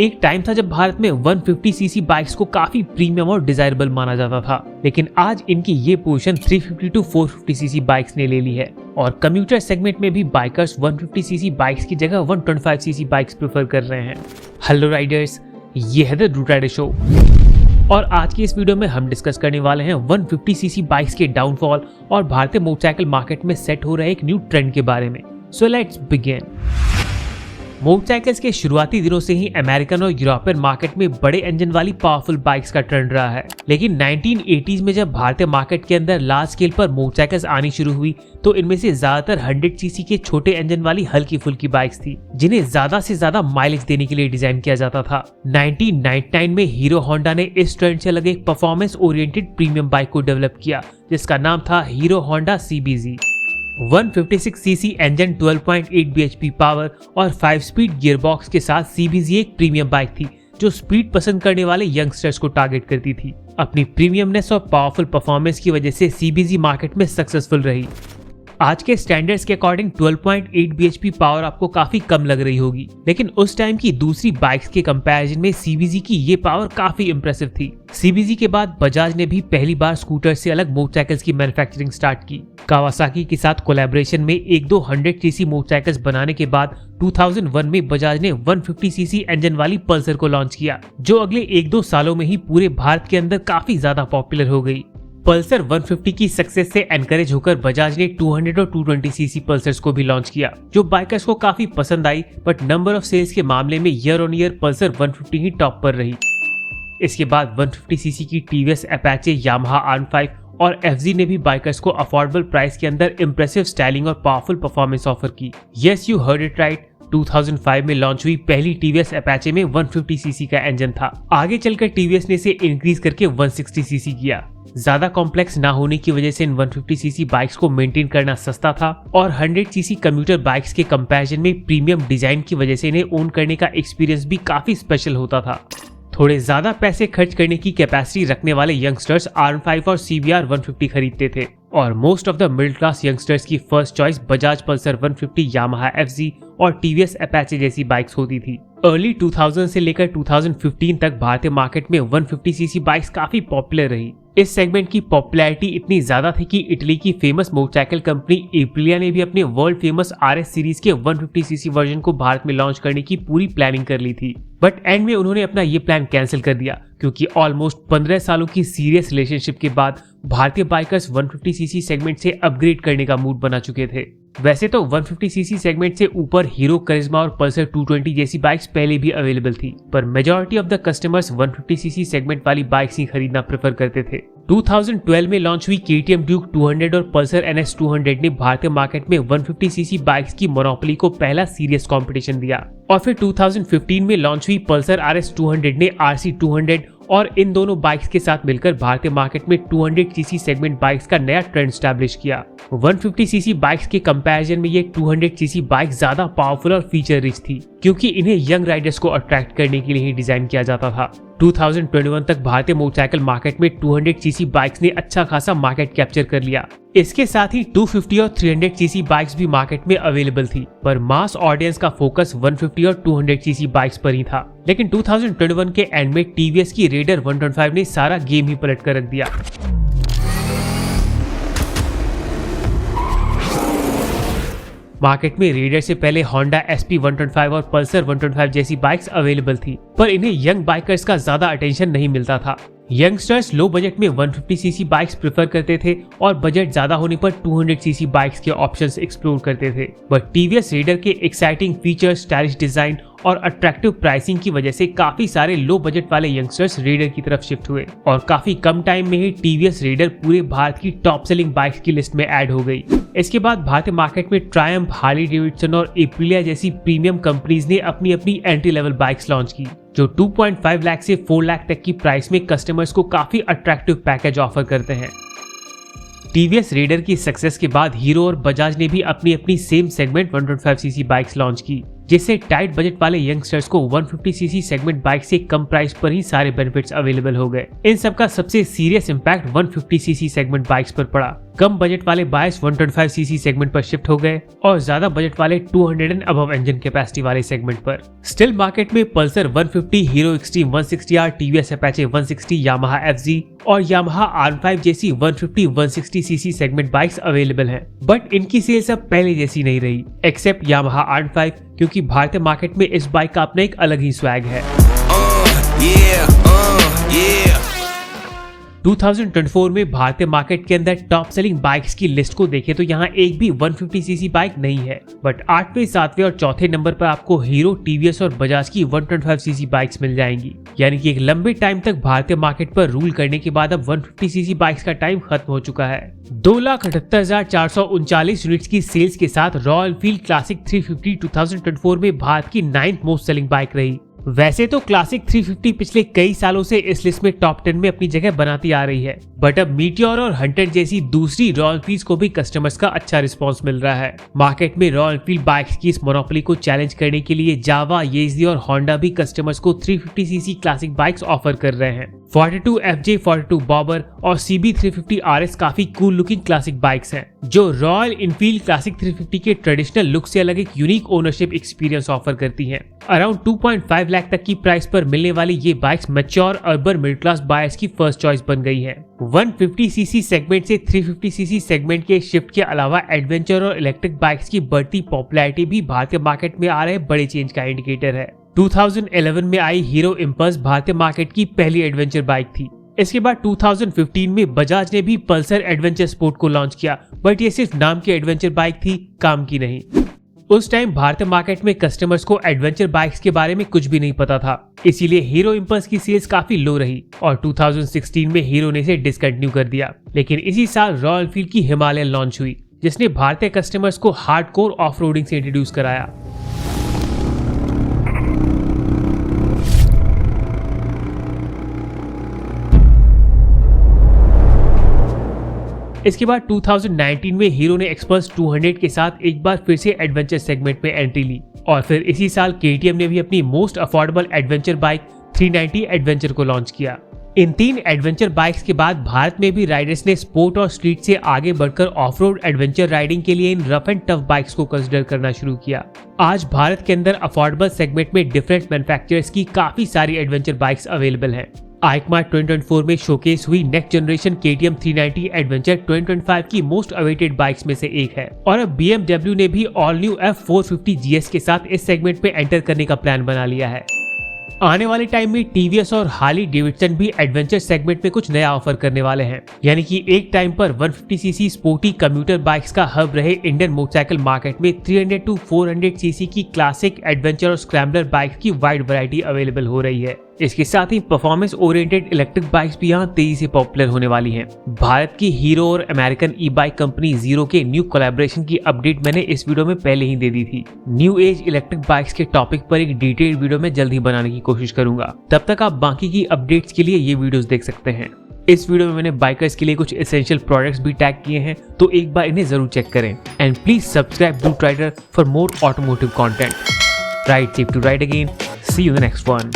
एक टाइम था जब भारत में 150 सीसी बाइक्स को काफी प्रीमियम और डिजायरेबल माना जाता था, लेकिन आज इनकी ये पोजीशन 350 टू 450 सीसी बाइक्स ने ले ली है और कम्यूटर सेगमेंट में भी बाइकर्स 150 सीसी बाइक्स की जगह 125 सीसी बाइक्स प्रेफर कर रहे हैं। हेलो राइडर्स, ये है द रूट राइडर शो और आज की इस वीडियो में हम डिस्कस करने वाले हैं 150 सीसी बाइक्स के डाउनफॉल और भारतीय मोटरसाइकिल मार्केट में सेट हो रहे एक न्यू ट्रेंड के बारे में। So let's begin. मोटरसाइकिल्स के शुरुआती दिनों से ही अमेरिकन और यूरोपियन मार्केट में बड़े इंजन वाली पावरफुल बाइक्स का ट्रेंड रहा है, लेकिन 1980s में जब भारतीय मार्केट के अंदर लार्ज स्केल पर मोटरसाइकिल्स आनी शुरू हुई तो इनमें से ज्यादातर 100 सीसी के छोटे इंजन वाली हल्की फुल्की बाइक्स थी, जिन्हें ज्यादा से ज्यादा माइलेज देने के लिए डिजाइन किया जाता था। 1999 में हीरो होंडा ने इस ट्रेंड से अलग एक परफॉर्मेंस ओरिएंटेड प्रीमियम बाइक को डेवलप किया जिसका नाम था hero Honda CBZ। 156 CC engine, 12.8 bhp power और 5 स्पीड गियरबॉक्स के साथ CBZ एक प्रीमियम बाइक थी जो स्पीड पसंद करने वाले यंगस्टर्स को टारगेट करती थी। अपनी प्रीमियमनेस और पावरफुल परफॉर्मेंस की वजह से CBZ मार्केट में सक्सेसफुल रही। आज के स्टैंडर्ड्स के अकॉर्डिंग 12.8 bhp पावर आपको काफी कम लग रही होगी, लेकिन उस टाइम की दूसरी बाइक्स के कंपैरिजन में CBZ की ये पावर काफी इंप्रेसिव थी। CBZ के बाद बजाज ने भी पहली बार स्कूटर से अलग मोटरसाइकिल्स की मैन्युफैक्चरिंग स्टार्ट की। कावासाकी के साथ कोलैबोरेशन में एक दो 100 सीसी मोटरसाइकिल्स बनाने के बाद 2001 में बजाज ने 150 सीसी इंजन वाली पल्सर को लॉन्च किया, जो अगले एक दो सालों में ही पूरे भारत के अंदर काफी ज्यादा पॉपुलर हो गई। पल्सर 150 की सक्सेस से एनकरेज होकर बजाज ने 200 और 220 सीसी पल्सर्स को भी लॉन्च किया, जो बाइकर्स को काफी पसंद आई, बट नंबर ऑफ सेल्स के मामले में year on year Pulsar 150 he top पर रही। इसके बाद 150 सीसी की टीवीएस अपाचे, यामाहा R5 और FZ ने भी बाइकर्स को अफोर्डेबल प्राइस के अंदर इंप्रेसिव स्टाइलिंग और पावरफुल परफॉर्मेंस ऑफर की। Yes, you heard it right, 2005 में लॉन्च हुई पहली टीवीएस अपाचे में 150 सीसी का इंजन था। आगे चलकर टीवीएस ने इसे इंक्रीज करके 160 सीसी किया। ज्यादा कॉम्प्लेक्स ना होने की वजह से इन 150 सीसी बाइक्स को मेंटेन करना सस्ता था और 100 सीसी कम्यूटर बाइक्स के कंपैरिजन में प्रीमियम डिजाइन की वजह से इन्हें ओन करने का एक्सपीरियंस भी काफी स्पेशल होता था। थोड़े ज्यादा पैसे खर्च करने की कैपेसिटी रखने वाले यंगस्टर्स R5 और CBR 150 खरीदते थे और most of the middle class youngsters की first choice Bajaj Pulsar 150, Yamaha FZ और टीवीएस अपाचे जैसी बाइक्स होती थी। अर्ली 2000 से लेकर 2015 तक भारतीय मार्केट में 150 सीसी बाइक्स काफी पॉपुलर रही। इस सेगमेंट की पॉपुलैरिटी इतनी ज्यादा थी कि इटली की फेमस मोटरसाइकिल कंपनी एप्रिलिया ने भी अपने वर्ल्ड फेमस RS सीरीज के 150 सीसी वर्जन को भारत में लॉन्च करने की पूरी प्लानिंग कर ली थी, बट एंड में उन्होंने अपना ये प्लान कैंसिल कर दिया क्योंकि ऑलमोस्ट 15 सालों की सीरियस रिलेशनशिप के बाद भारतीय बाइकर्स 150 सीसी सेगमेंट से अपग्रेड करने का मूड बना चुके थे। वैसे तो 150 सीसी सेगमेंट से ऊपर हीरो करिश्मा और पल्सर 220 जैसी बाइक्स पहले भी अवेलेबल थी, पर majority of the customers 150 CC segment वाली बाइक्स ही खरीदना प्रेफर करते थे। 2012 में लॉन्च हुई KTM ड्यूक 200 और पल्सर NS 200 ने भारतीय मार्केट में 150 सीसी बाइक्स की मोनोपोली को पहला सीरियस कंपटीशन दिया और फिर 2015 में लॉन्च हुई पल्सर RS 200 ने RC 200 और इन दोनों बाइक्स के साथ मिलकर भारतीय मार्केट में 200 सीसी सेगमेंट बाइक्स का नया ट्रेंड स्टैब्लिश किया। 150 सीसी बाइक्स के कंपैरिजन में ये 200 सीसी बाइक ज्यादा पावरफुल और फीचर रिच थी क्योंकि इन्हें यंग राइडर्स को अट्रैक्ट करने के लिए ही डिजाइन किया जाता था। 2021 तक भारतीय मोटरसाइकिल मार्केट में 200 सीसी बाइक्स ने अच्छा खासा मार्केट कैप्चर कर लिया। इसके साथ ही 250 और 300 सीसी बाइक्स भी मार्केट में अवेलेबल थी, पर मास ऑडियंस का फोकस 150 और 200 सीसी बाइक्स पर ही था। लेकिन 2021 के एंड में टीवीएस की रेडर 125 ने सारा गेम ही पलट कर रख दिया। मार्केट में रेडर से पहले होंडा SP 125 और पल्सर 125 जैसी बाइक्स अवेलेबल थी, पर इन्हें यंग बाइकर्स का ज्यादा अटेंशन नहीं मिलता था। यंगस्टर्स लो बजट में 150 सीसी बाइक्स प्रेफर करते थे और बजट ज्यादा होने पर 200 सीसी बाइक्स के ऑप्शंस एक्सप्लोर करते थे, बट टीवीएस रेडर के एक्साइटिंग फीचर्स, स्टाइलिश डिजाइन और अट्रैक्टिव प्राइसिंग की वजह से काफी सारे लो बजट वाले यंगस्टर्स रेडर की तरफ शिफ्ट हुए और काफी कम टाइम में ही टीवीएस रेडर पूरे भारत की टॉप सेलिंग बाइक्स की लिस्ट में ऐड हो गई। इसके बाद भारतीय मार्केट में ट्रायम्फ, हार्ली डेविडसन और एप्रिलिया जैसी प्रीमियम कंपनीज ने अपनी अपनी एंट्री लेवल बाइक्स लॉन्च की, जो 2.5 लाख से 4 लाख तक की प्राइस में कस्टमर्स को काफी अट्रैक्टिव पैकेज ऑफर करते हैं। टीवीएस रेडर की सक्सेस के बाद हीरो और बजाज ने भी अपनी अपनी same segment 125 CC bikes launch की, जिससे टाइट बजट वाले यंगस्टर्स को 150 सीसी सेगमेंट बाइक से कम प्राइस पर ही सारे बेनिफिट्स अवेलेबल हो गए। इन सब का सबसे serious impact 150 CC segment bikes पर पड़ा। कम बजट वाले बायर्स 125 सीसी सेगमेंट पर शिफ्ट हो गए और ज्यादा बजट वाले 200 एंड अबव इंजन कैपेसिटी वाले सेगमेंट पर। स्टिल मार्केट में Pulsar 150, hero extreme 160R, TVS Apache 160, Yamaha FZ और यामाहा R5 जैसी 150-160 सीसी सेगमेंट बाइक्स अवेलेबल हैं, बट इनकी सेल्स अब पहले जैसी नहीं रही, एक्सेप्ट यामाहा R5, क्योंकि भारतीय मार्केट में इस बाइक का अपना एक अलग ही स्वैग है। 2024 में भारतीय मार्केट के अंदर टॉप सेलिंग बाइक्स की लिस्ट को देखें तो यहाँ एक भी 150 सीसी बाइक नहीं है, बट 8वें, 7वें और 4थे नंबर पर आपको हीरो, टीवीएस और बजाज की 125 सीसी बाइक्स मिल जाएंगी। यानी कि एक लंबे टाइम तक भारतीय मार्केट पर रूल करने के बाद अब 150 सीसी बाइक्स का टाइम खत्म हो चुका है। 2,78,439 यूनिट्स की सेल्स के साथ रॉयल एनफील्ड क्लासिक 350 2024 में भारत की 9th मोस्ट सेलिंग बाइक रही। वैसे तो क्लासिक 350 पिछले कई सालों से इस लिस्ट में टॉप 10 में अपनी जगह बनाती आ रही है, बट अब मीटियोर और हंटर जैसी दूसरी रॉयल एनफील्ड को भी कस्टमर्स का अच्छा रिस्पांस मिल रहा है। मार्केट में रॉयल एनफील्ड बाइक्स की इस मोनोपोली को चैलेंज करने के लिए जावा, येज़दी और होंडा भी कस्टमर्स को 350 सीसी क्लासिक बाइक्स ऑफर कर रहे हैं। 42 FJ, 42 बॉबर और CB 350 RS काफी कूल लुकिंग क्लासिक बाइक्स हैं, जो रॉयल एनफील्ड क्लासिक 350 के ट्रेडिशनल लुक से अलग एक यूनिक ओनरशिप एक्सपीरियंस ऑफर करती हैं। अराउंड 2.5 लाख तक की प्राइस पर मिलने वाली ये bikes mature urban middle class buyers की फर्स्ट चॉइस बन गई है। 150 सीसी सेगमेंट से 350 सीसी सेगमेंट के शिफ्ट के अलावा एडवेंचर और इलेक्ट्रिक बाइक्स की बढ़ती पॉपुलैरिटी भी भारतीय मार्केट में आ रहे बड़े चेंज का इंडिकेटर है। 2011 में आई हीरो इम्पल्स भारतीय मार्केट की पहली एडवेंचर बाइक थी। इसके बाद 2015 में बजाज ने भी पल्सर एडवेंचर स्पोर्ट को लॉन्च किया, बट ये सिर्फ नाम की एडवेंचर बाइक थी, काम की नहीं। उस टाइम भारतीय मार्केट में कस्टमर्स को एडवेंचर बाइक्स के बारे में कुछ भी नहीं पता था, इसीलिए हीरो इम्पल्स की सेल्स काफी लो रही और 2016 में हीरो ने इसे डिसकंटिन्यू कर दिया। लेकिन इसी साल रॉयल एनफील्ड की हिमालयन लॉन्च हुई, जिसने भारतीय कस्टमर्स को हार्डकोर ऑफ-रोडिंग से इंट्रोड्यूस कराया। इसके बाद 2019 में हीरो ने एक्सपल्स 200 के साथ एक बार फिर से एडवेंचर सेगमेंट में एंट्री ली और फिर इसी साल KTM ने भी अपनी most affordable adventure bike 390 adventure को लॉन्च किया। इन 3 एडवेंचर बाइक्स के बाद भारत में भी राइडर्स ने स्पोर्ट और स्ट्रीट से आगे बढ़कर ऑफ-रोड एडवेंचर राइडिंग के लिए इन रफ एंड टफ बाइक्स को कंसीडर करना शुरू किया। आज भारत के अंदर अफोर्डेबल सेगमेंट में डिफरेंट मैन्युफैक्चरर्स की काफी सारी एडवेंचर बाइक्स अवेलेबल हैं। आइकमा 2024 में शोकेस हुई नेक्स्ट जनरेशन KTM 390 एडवेंचर 2025 की मोस्ट अवेटेड बाइक्स में से एक है और अब BMW ने भी ऑल न्यू F450 GS के साथ इस सेगमेंट में एंटर करने का प्लान बना लिया है। आने वाले टाइम में TVS और हार्ली डेविडसन भी एडवेंचर सेगमेंट में कुछ नया ऑफर करने वाले हैं, यानी कि एक टाइम पर 150 सीसी स्पोर्टी कम्यूटर बाइक्स का हब रहे इंडियन मोटरसाइकिल मार्केट में 300 to 400 सीसी की क्लासिक, एडवेंचर और स्क्रैम्बलर बाइक्स की वाइड वैरायटी अवेलेबल हो रही है। इसके साथ ही परफॉर्मेंस ओरिएंटेड इलेक्ट्रिक बाइक्स भी यहाँ तेजी से पॉपुलर होने वाली हैं। भारत की हीरो और अमेरिकन ई बाइक कंपनी जीरो के न्यू कोलैबोरेशन की अपडेट मैंने इस वीडियो में पहले ही दे दी थी। न्यू एज इलेक्ट्रिक बाइक्स के टॉपिक पर एक डिटेल्ड वीडियो में जल्द ही बनाने की कोशिश करूंगा। तब तक आप बाकी की अपडेट्स के लिए ये वीडियोस देख सकते हैं। इस वीडियो में मैंने बाइकर्स के लिए कुछ एसेंशियल प्रोडक्ट्स भी टैग किए हैं, तो एक बार इन्हें जरूर चेक करें। And please subscribe Blue Trider for more automotive content. Ride safe to ride again. See you in the next one.